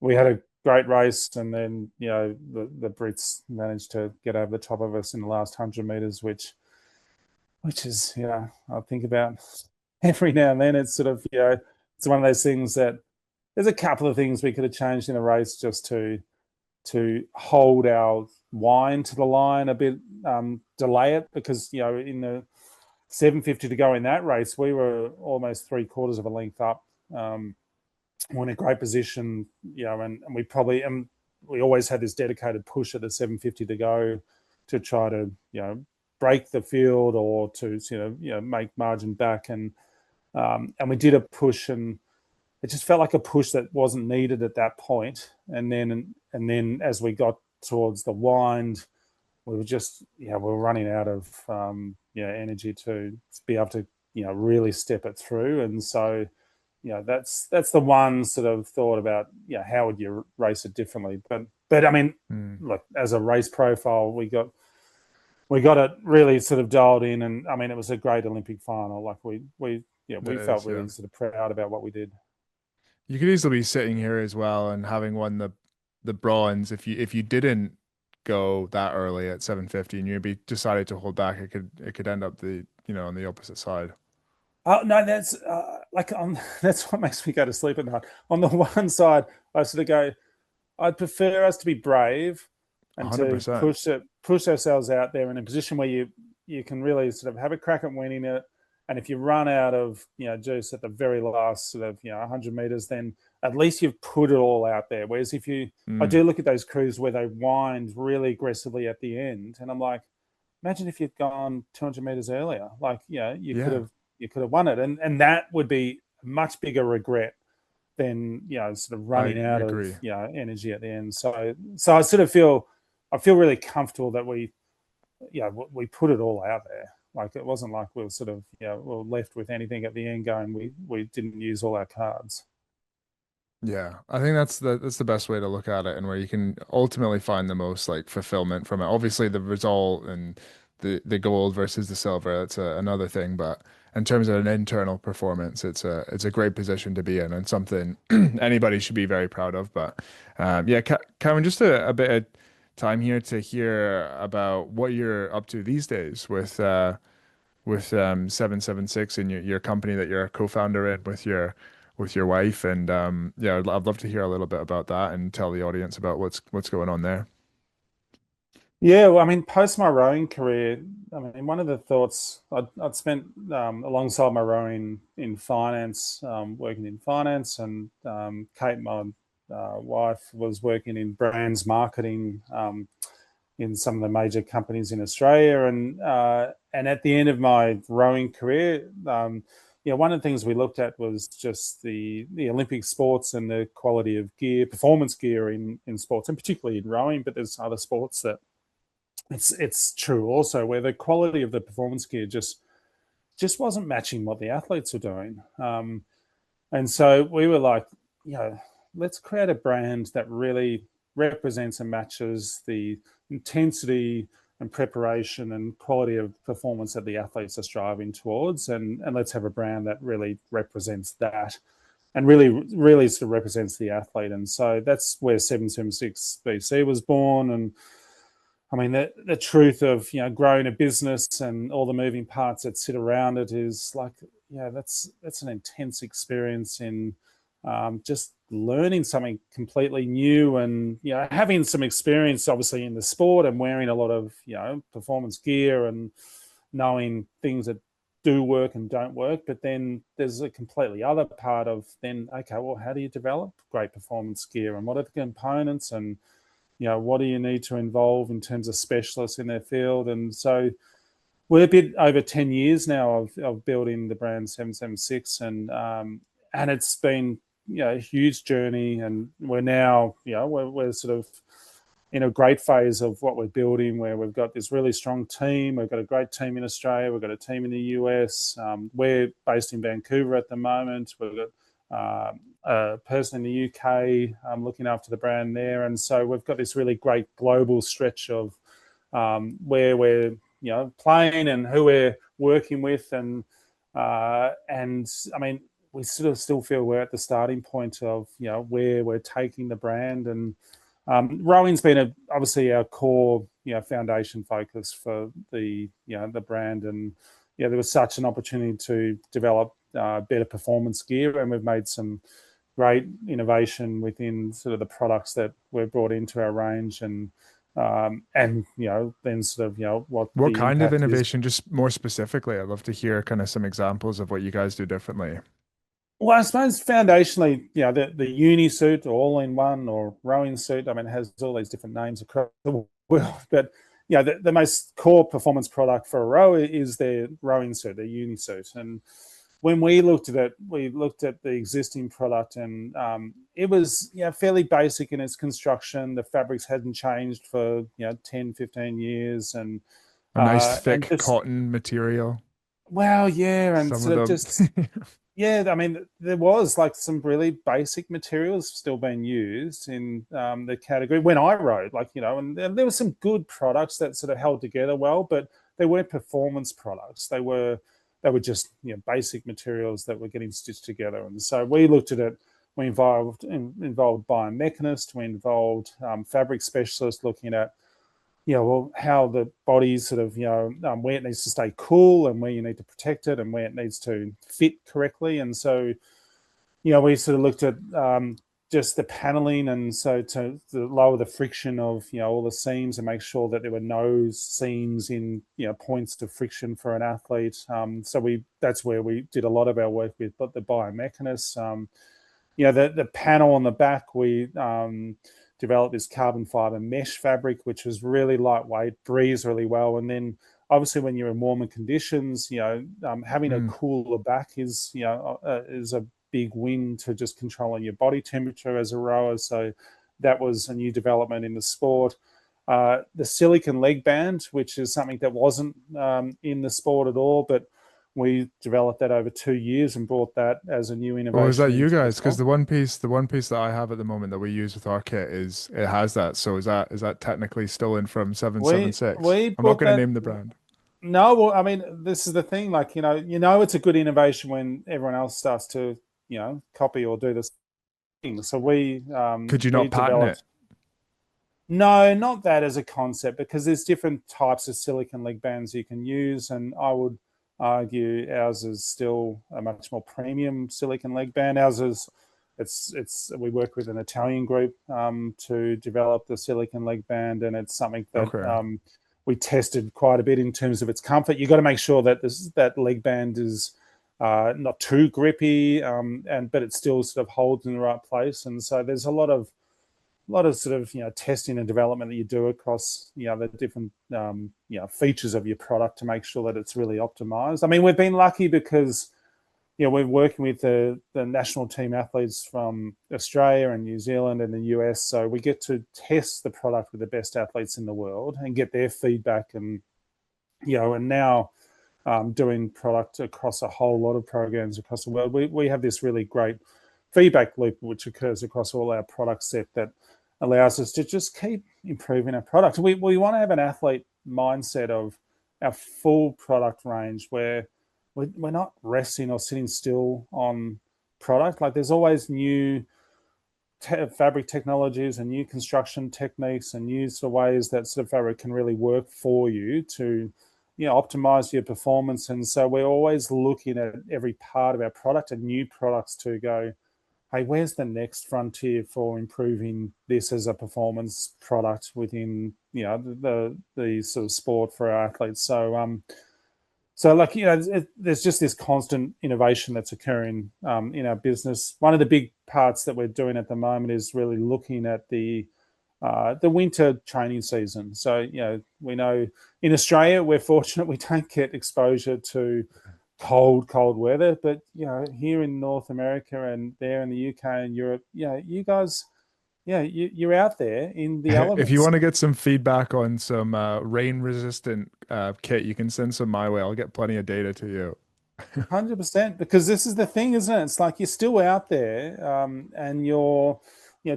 we had a great race, and then the Brits managed to get over the top of us in the last 100 meters, which is I think about every now and then. It's sort of it's one of those things that there's a couple of things we could have changed in the race just to hold our wind to the line a bit, delay it, because in the 750 to go in that race, we were almost 3/4 of a length up. We're in a great position, and we always had this dedicated push at the 750 to go to try to break the field or to make margin back, and we did a push, and it just felt like a push that wasn't needed at that point. And then as we got towards the wind, we were just we were running out of energy to be able to really step it through. And so that's the one sort of thought about how would you race it differently. But I mean, look, as a race profile, we got we got it really sort of dialed in, and I mean, it was a great Olympic final. Like It we felt is, really yeah. sort of proud about what we did. You could easily be sitting here as well and having won the bronze if you didn't go that early at 750 and you be decided to hold back, it could end up the on the opposite side. Oh no, that's like on that's what makes me go to sleep at night. On the one side, I sort of go, I'd prefer us to be brave and to 100%. push ourselves out there in a position where you can really sort of have a crack at winning it. And if you run out of juice at the very last sort of 100 meters, then at least you've put it all out there. Whereas if you, I Mm, do look at those crews where they wind really aggressively at the end, and I'm like, imagine if you'd gone 200 meters earlier. Like yeah, you could have won it, and that would be a much bigger regret than sort of I running out of agree. energy at the end. So I sort of feel really comfortable that we put it all out there. Like it wasn't like we were sort of we were left with anything at the end going we didn't use all our cards. Yeah, I think that's the best way to look at it, and where you can ultimately find the most like fulfillment from it. Obviously, the result and the gold versus the silver, that's another thing. But in terms of an internal performance, it's a great position to be in, and something anybody should be very proud of. But yeah, Cameron, just a bit of time here to hear about what you're up to these days with 776 and your company that you're a co-founder in with your wife. And yeah, I'd love to hear a little bit about that and tell the audience about what's going on there. Yeah, well, I mean, post my rowing career, I mean, one of the thoughts I'd spent alongside my rowing in finance, working in finance, and Kate, my wife, was working in brands marketing in some of the major companies in Australia. And at the end of my rowing career, one of the things we looked at was just the Olympic sports and the quality of gear, performance gear in sports, and particularly in rowing. But there's other sports that it's true also, where the quality of the performance gear just wasn't matching what the athletes were doing. And so we were like, let's create a brand that really represents and matches the intensity and preparation and quality of performance that the athletes are striving towards. And let's have a brand that really represents that and really sort of represents the athlete. And so that's where 776 BC was born. And I mean, the truth of growing a business and all the moving parts that sit around it is like, that's an intense experience in just learning something completely new, and having some experience obviously in the sport and wearing a lot of performance gear and knowing things that do work and don't work. But then there's a completely other part of then, okay, well, how do you develop great performance gear, and what are the components, and what do you need to involve in terms of specialists in their field? And so we're a bit over 10 years now of building the brand 776, and it's been a huge journey, and we're now we're sort of in a great phase of what we're building, where we've got this really strong team. We've got a great team in Australia. We've got a team in the US. We're based in Vancouver at the moment. We've got a person in the UK looking after the brand there. And so we've got this really great global stretch of where we're playing and who we're working with. And I mean, we sort of still feel we're at the starting point of where we're taking the brand. And rowing's been obviously our core foundation focus for the brand. And there was such an opportunity to develop better performance gear, and we've made some great innovation within sort of the products that we've brought into our range. And then sort of what What the kind of impact is. innovation, just more specifically? I'd love to hear kind of some examples of what you guys do differently. Well, I suppose foundationally, the uni suit, or all-in-one, or rowing suit, I mean, it has all these different names across the world. But the most core performance product for a rower is their rowing suit, their uni suit. And when we looked at it, we looked at the existing product, and it was fairly basic in its construction. The fabrics hadn't changed for 10, 15 years, A nice and thick just cotton material. well, yeah, and Some of sort of them. just Yeah, I mean, there was like some really basic materials still being used in the category when I rode, like, and there were some good products that sort of held together well, but they weren't performance products. They were just basic materials that were getting stitched together. And so we looked at it. We involved biomechanists, we involved fabric specialists looking at well, how the body's sort of, where it needs to stay cool and where you need to protect it and where it needs to fit correctly. And so, we sort of looked at just the paneling, and so to lower the friction of, all the seams and make sure that there were no seams in, points of friction for an athlete. So that's where we did a lot of our work with, but the biomechanists, the panel on the back, we developed this carbon fiber mesh fabric, which was really lightweight, breathes really well. And then obviously when you're in warmer conditions, having a Mm. cooler back is a big win to just controlling your body temperature as a rower. So that was a new development in the sport. The silicon leg band, which is something that wasn't in the sport at all, but we developed that over 2 years and brought that as a new Or is that innovation you into the guys? Because sport. the one piece that I have at the moment that we use with our kit it has that. So is that technically still in from We 776? we I'm not brought going to that. name the brand. No, well, I mean, this is the thing. Like, it's a good innovation when everyone else starts to, copy or do this thing. So Could you we not patent it? developed. No, not that as a concept, because there's different types of silicon leg bands you can use, and I would argue ours is still a much more premium silicon leg band. Ours is it's we work with an Italian group to develop the silicon leg band, and it's something that Okay. we tested quite a bit in terms of its comfort. You got to make sure that that leg band is not too grippy, but it still sort of holds in the right place. And so there's a lot of sort of testing and development that you do across the different features of your product to make sure that it's really optimized. I mean, we've been lucky because we're working with the national team athletes from Australia and New Zealand and the US, so we get to test the product with the best athletes in the world and get their feedback. And and now doing product across a whole lot of programs across the world, we have this really great feedback loop which occurs across all our product set that allows us to just keep improving our product. We want to have an athlete mindset of our full product range where we're not resting or sitting still on product. Like, there's always new fabric technologies and new construction techniques and new sort of ways that sort of fabric can really work for you to optimize your performance. And so we're always looking at every part of our product and new products to go, hey, where's the next frontier for improving this as a performance product within the sort of sport for our athletes. So like, there's just this constant innovation that's occurring in our business. One of the big parts that we're doing at the moment is really looking at the winter training season. So we know in Australia we're fortunate we don't get exposure to cold weather, but here in North America and there in the UK and Europe, you guys, you're out there in the If you elements. want to get some feedback on some rain resistant kit, you can send some my way. I'll get plenty of data to you. 100%, because this is the thing, isn't it? It's like you're still out there, and you're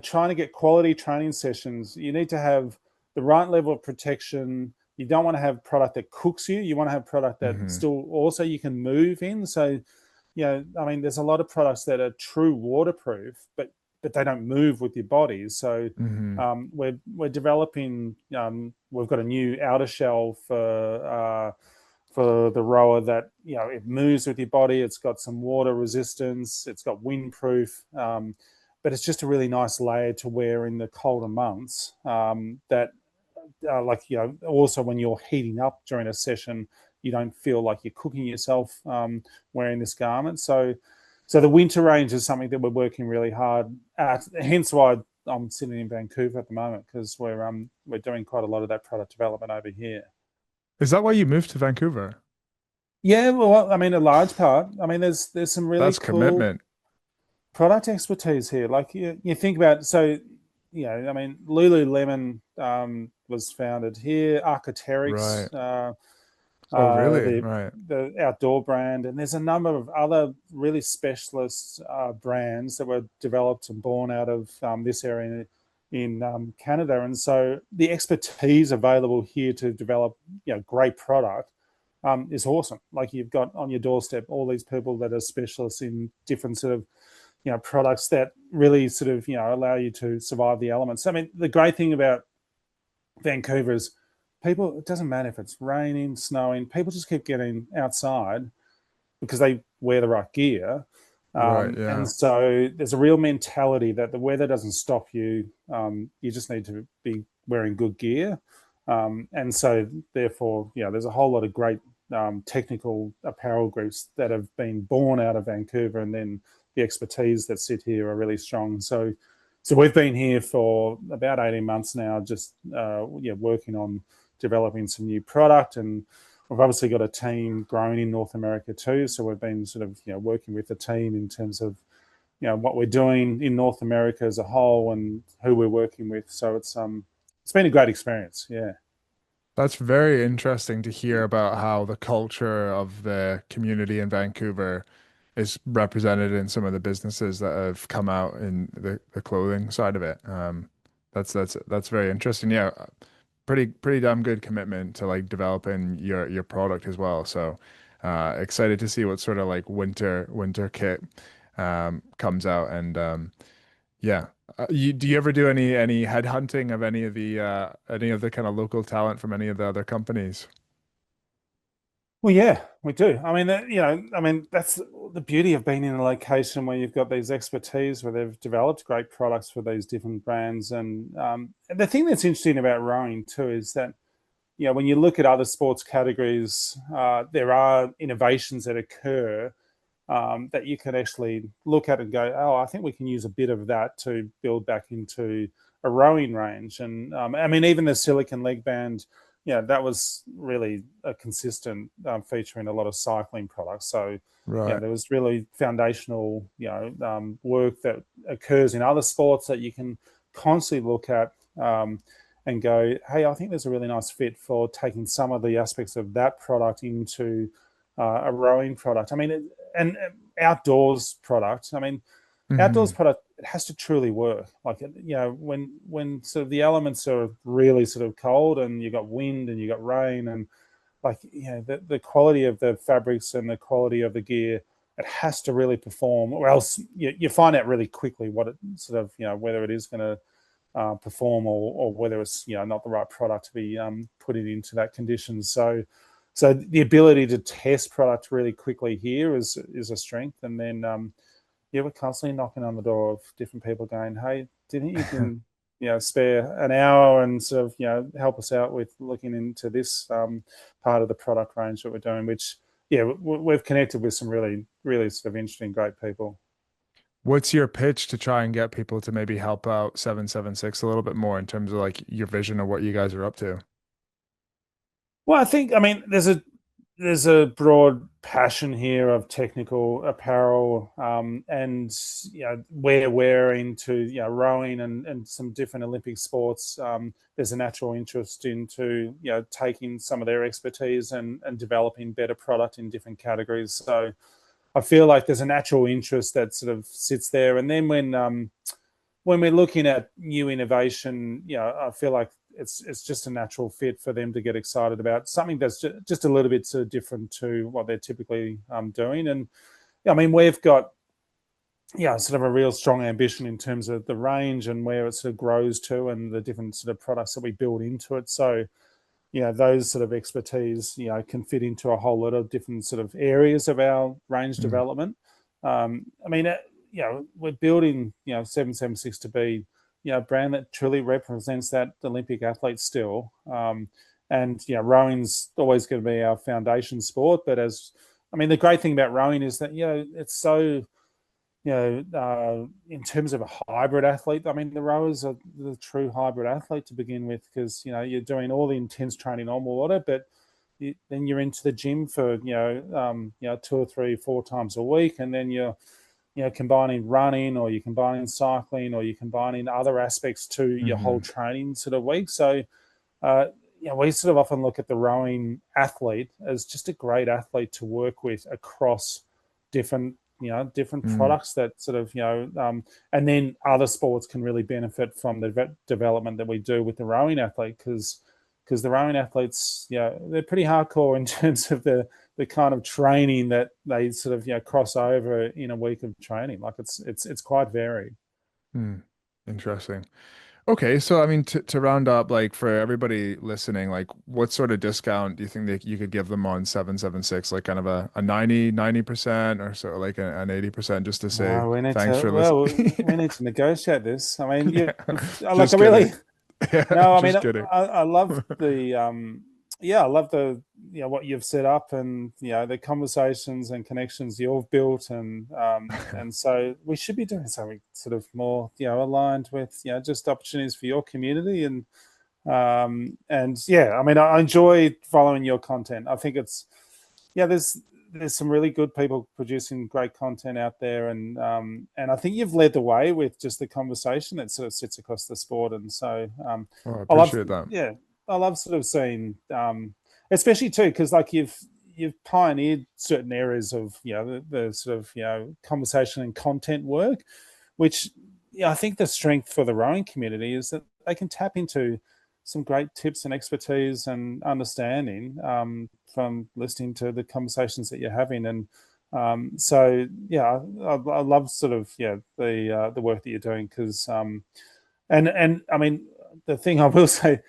trying to get quality training sessions. You need to have the right level of protection. You don't want to have product that cooks you. You want to have product that Hmm. still also you can move in. So, I mean, there's a lot of products that are true waterproof, but they don't move with your body. So Hmm. we're developing. We've got a new outer shell for the rower that it moves with your body. It's got some water resistance. It's got windproof. But it's just a really nice layer to wear in the colder months. That like also when you're heating up during a session, you don't feel like you're cooking yourself wearing this garment. So the winter range is something that we're working really hard at. Hence why I'm sitting in Vancouver at the moment, because we're doing quite a lot of that product development over here. Is that why you moved to Vancouver? Yeah, well, I mean, a large part. I mean, there's some really That's cool commitment. product expertise here. Like, you think about, so I mean, Lululemon was founded here. Right. Arc'teryx Oh, really? the Right. outdoor brand, and there's a number of other really specialist brands that were developed and born out of this area in Canada. And so the expertise available here to develop, great product is awesome. Like you've got on your doorstep all these people that are specialists in different sort of, products that really sort of, allow you to survive the elements. I mean, the great thing about Vancouver is people, it doesn't matter if it's raining, snowing, people just keep getting outside because they wear the right gear. Right. And Yeah. so there's a real mentality that the weather doesn't stop you. You just need to be wearing good gear. And so therefore, there's a whole lot of great technical apparel groups that have been born out of Vancouver, and then the expertise that sit here are really strong. So we've been here for about 18 months now, just working on developing some new product, and we've obviously got a team growing in North America too. So we've been sort of working with the team in terms of what we're doing in North America as a whole and who we're working with. So it's been a great experience. Yeah. That's very interesting to hear about how the culture of the community in Vancouver is represented in some of the businesses that have come out in the clothing side of it. That's very interesting. Yeah, pretty damn good commitment to like developing your product as well. So excited to see what sort of like winter kit comes out and yeah. Do you ever do any headhunting of any of the kind of local talent from any of the other companies? Well, yeah, we do. I mean, that's the beauty of being in a location where you've got these expertise, where they've developed great products for these different brands. And the thing that's interesting about rowing too is that, when you look at other sports categories, there are innovations that occur that you can actually look at and go, oh, I think we can use a bit of that to build back into a rowing range. And I mean, even the silicon leg band, that was really a consistent feature in a lot of cycling products. So, Right. there was really foundational, work that occurs in other sports that you can constantly look at and go, hey, I think there's a really nice fit for taking some of the aspects of that product into a rowing product. I mean, and outdoors product. I mean, outdoors Hmm. product, it has to truly work. Like, when sort of the elements are really sort of cold and you got wind and you got rain, and like, the quality of the fabrics and the quality of the gear, it has to really perform, or else you find out really quickly what it sort of, whether it is going to perform, or whether it's not the right product to be putting into that condition. So the ability to test product really quickly here is a strength. And then we're constantly knocking on the door of different people going, hey, do you think you can spare an hour and sort of help us out with looking into this part of the product range that we're doing, which we've connected with some really really sort of interesting, great people. What's your pitch to try and get people to maybe help out 776 a little bit more in terms of like your vision of what you guys are up to? Well, I mean, there's a broad passion here of technical apparel, and where we're into rowing and some different Olympic sports. There's a natural interest into taking some of their expertise and developing better product in different categories. So I feel like there's a natural interest that sort of sits there. And then when we're looking at new innovation, I feel like it's just a natural fit for them to get excited about something that's just a little bit sort of different to what they're typically doing. And I mean, we've got sort of a real strong ambition in terms of the range and where it sort of grows to, and the different sort of products that we build into it. So those sort of expertise can fit into a whole lot of different sort of areas of our range Mm. development. I mean, we're building 776 to be a brand that truly represents that Olympic athlete still. And rowing's always going to be our foundation sport. But the great thing about rowing is that it's so in terms of a hybrid athlete, I mean, the rowers are the true hybrid athlete to begin with, because you're doing all the intense training on water, but then you're into the gym for 2 or 3, 4 times a week, and then you're combining running, or you're combining cycling, or you're combining other aspects to your whole Hmm. training sort of week. So uh, we sort of often look at the rowing athlete as just a great athlete to work with across different different Mm, products that sort of and then other sports can really benefit from the development that we do with the rowing athlete, because the rowing athletes, they're pretty hardcore in terms of the kind of training that they sort of cross over in a week of training. Like it's quite varied. mm. Interesting. Okay, so I mean, to round up, like for everybody listening, like what sort of discount do you think that you could give them on 776? Like kind of a 90% or so, like an 80%, just to say No, we need thanks to. for Well, listening. we need to negotiate this. I mean, Yeah, like I just really. kidding. Yeah, No, I mean, just kidding. I love the yeah, I love the what you've set up, and the conversations and connections you've built, and so we should be doing something sort of more aligned with just opportunities for your community, and yeah, I mean, I enjoy following your content. I think it's there's some really good people producing great content out there, and I think you've led the way with just the conversation that sort of sits across the sport, and so Oh, I I love appreciate that. yeah I love sort of seeing especially too, because like you've pioneered certain areas of the sort of conversation and content work, which I think the strength for the rowing community is that they can tap into some great tips and expertise and understanding from listening to the conversations that you're having. And so, yeah, I love sort of the work that you're doing, because and I mean, the thing I will say,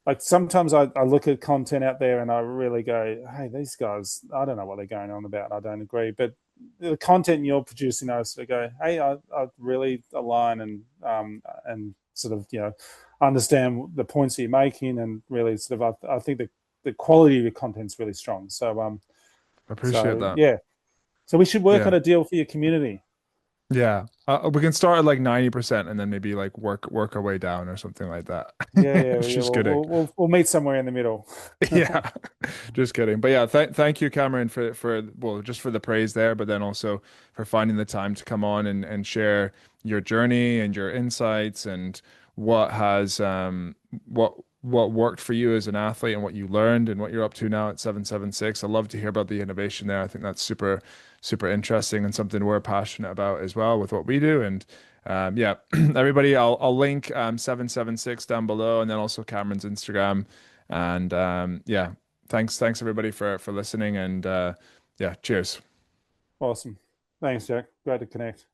like sometimes I look at content out there and I really go, hey, these guys, I don't know what they're going on about. I don't agree, but the content you're producing, I sort of go, hey, I really align and sort of understand the points that you're making, and really sort of I think the quality of your content is really strong. I appreciate So that. yeah, so we should work on Yeah. a deal for your community. Yeah. We can start at like 90% and then maybe like work our way down or something like that. Yeah. Just We'll kidding. we'll meet somewhere in the middle. Yeah, just kidding. But yeah, thank you, Cameron, for well, just for the praise there, but then also for finding the time to come on and share your journey and your insights and what has what worked for you as an athlete and what you learned and what you're up to now at 776. I love to hear about the innovation there. I think that's super interesting and something we're passionate about as well with what we do. And yeah, everybody, I'll link 776 down below, and then also Cameron's Instagram. And yeah, thanks everybody for listening, and yeah, cheers. Awesome. Thanks, Jack. Great to connect.